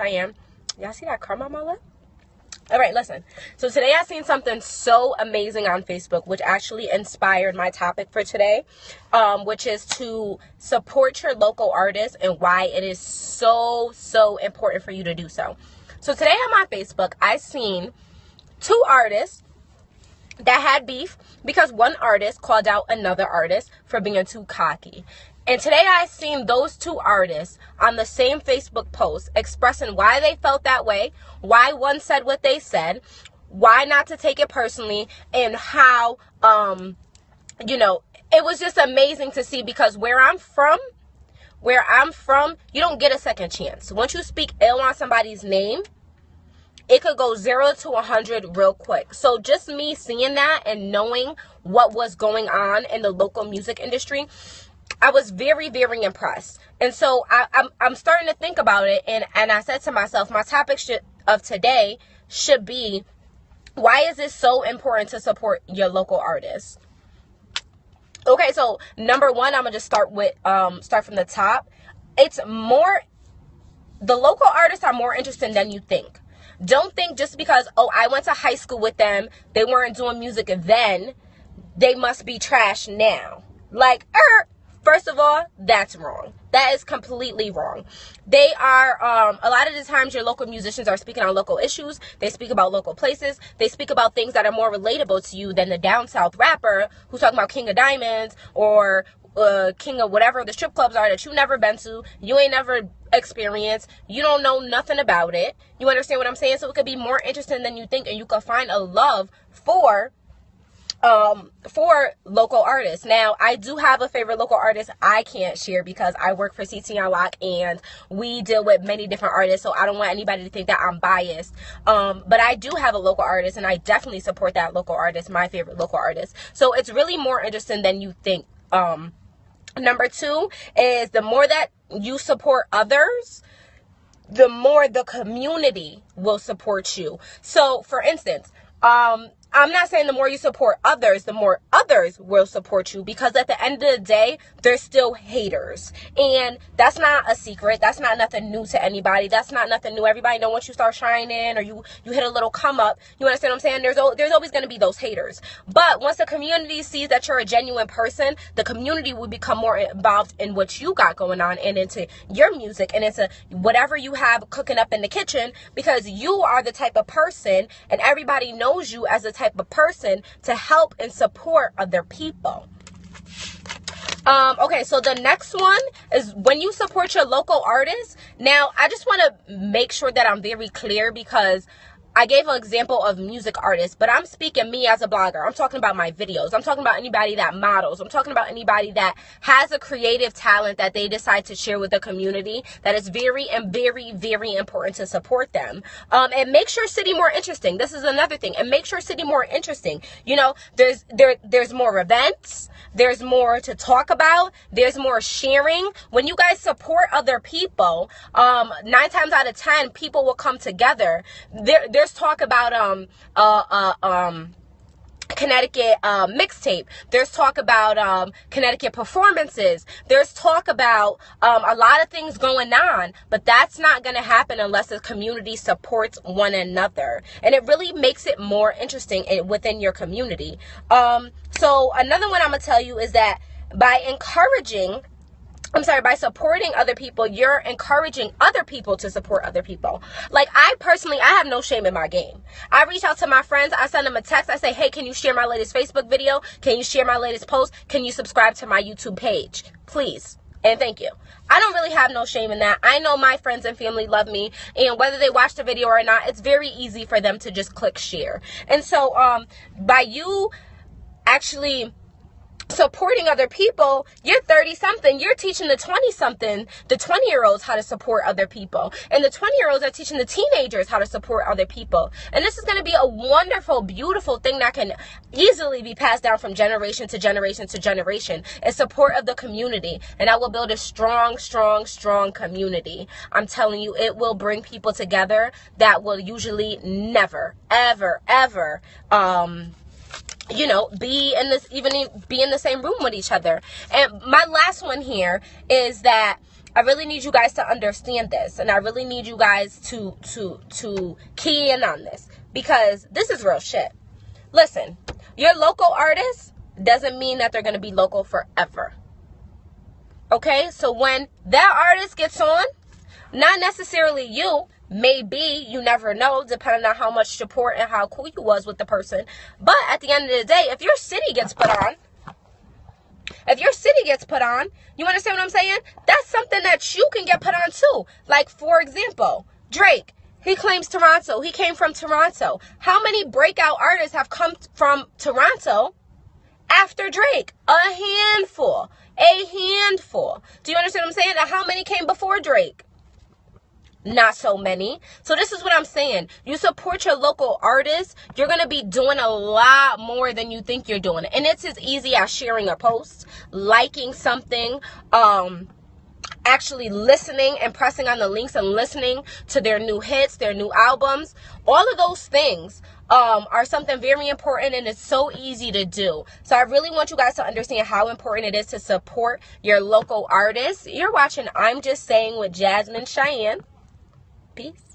am. Y'all see that crumb on my lip? All right, listen. So today I seen something so amazing on Facebook, which actually inspired my topic for today, which is to support your local artists and why it is so important for you to do so. So today on my Facebook, I seen two artists that had beef because one artist called out another artist for being too cocky. And today I seen those two artists on the same Facebook post expressing why they felt that way, why one said what they said, why not to take it personally, and how, it was just amazing to see, because where I'm from, you don't get a second chance. Once you speak ill on somebody's name, it could go 0 to 100 real quick. So just me seeing that and knowing what was going on in the local music industry, I was very impressed. And so I'm starting to think about it, and I said to myself, my topic of today should be, why is it so important to support your local artists? Okay, so number one, I'm gonna just start from the top. The local artists are more interesting than you think. Don't think just because, I went to high school with them, they weren't doing music then, they must be trash now. First of all, that's wrong. That is completely wrong. They are, a lot of the times your local musicians are speaking on local issues. They speak about local places. They speak about things that are more relatable to you than the down south rapper who's talking about King of Diamonds or king of whatever the strip clubs are that you never been to, you ain't never experienced, you don't know nothing about it. You understand what I'm saying? So it could be more interesting than you think, and you could find a love for local artists. Now, I do have a favorite local artist I can't share because I work for CT Unlock and we deal with many different artists, so I don't want anybody to think that I'm biased. But I do have a local artist, and I definitely support that local artist, my favorite local artist. So it's really more interesting than you think. Number two is, the more that you support others, the more the community will support you. So, for instance, I'm not saying the more you support others, the more others will support you, because at the end of the day, there's still haters. And that's not a secret. That's not nothing new to anybody. That's not nothing new. Everybody know once you start shining or you hit a little come up, you understand what I'm saying? There's always going to be those haters. But once the community sees that you're a genuine person, the community will become more involved in what you got going on and into your music and into whatever you have cooking up in the kitchen, because you are the type of person, and everybody knows you as the type of person to help and support other people. Okay, so the next one is when you support your local artists. Now, I just want to make sure that I'm very clear, because I gave an example of music artists, but I'm speaking me as a blogger. I'm talking about my videos. I'm talking about anybody that models. I'm talking about anybody that has a creative talent that they decide to share with the community. That is very important to support them. And make your city more interesting. This is another thing. And make your city more interesting. You know, there's more events. There's more to talk about. There's more sharing. When you guys support other people, 9 times out of 10, people will come together. There's talk about Connecticut mixtape. There's talk about Connecticut performances. There's talk about a lot of things going on, but that's not going to happen unless the community supports one another, and it really makes it more interesting within your community. So another one I'm gonna tell you is that by supporting other people, you're encouraging other people to support other people. Like, I have no shame in my game. I reach out to my friends. I send them a text. I say, hey, can you share my latest Facebook video? Can you share my latest post? Can you subscribe to my YouTube page? Please. And thank you. I don't really have no shame in that. I know my friends and family love me, and whether they watch the video or not, it's very easy for them to just click share. And so, by you actually supporting other people, you're 30-something, you're teaching the 20-something, the 20-year-olds how to support other people. And the 20-year-olds are teaching the teenagers how to support other people. And this is going to be a wonderful, beautiful thing that can easily be passed down from generation to generation to generation in support of the community. And that will build a strong community. I'm telling you, it will bring people together that will usually never, ever, be in the same room with each other. And my last one here is that I really need you guys to understand this, and I really need you guys to key in on this, because this is real shit. Listen, your local artist doesn't mean that they're going to be local forever. Okay? So when that artist gets on, not necessarily you, maybe, you never know, depending on how much support and how cool you was with the person. But at the end of the day, if your city gets put on, you understand what I'm saying? That's something that you can get put on too. Like, for example, Drake. He claims Toronto. He came from Toronto. How many breakout artists have come from Toronto after Drake? A handful. Do you understand what I'm saying? And how many came before Drake? Not so many. So this is what I'm saying. You support your local artists, you're going to be doing a lot more than you think you're doing. And it's as easy as sharing a post, liking something, actually listening and pressing on the links and listening to their new hits, their new albums. All of those things are something very important, and it's so easy to do. So I really want you guys to understand how important it is to support your local artists. You're watching I'm Just Saying with Jasmine Cheyenne. Peace.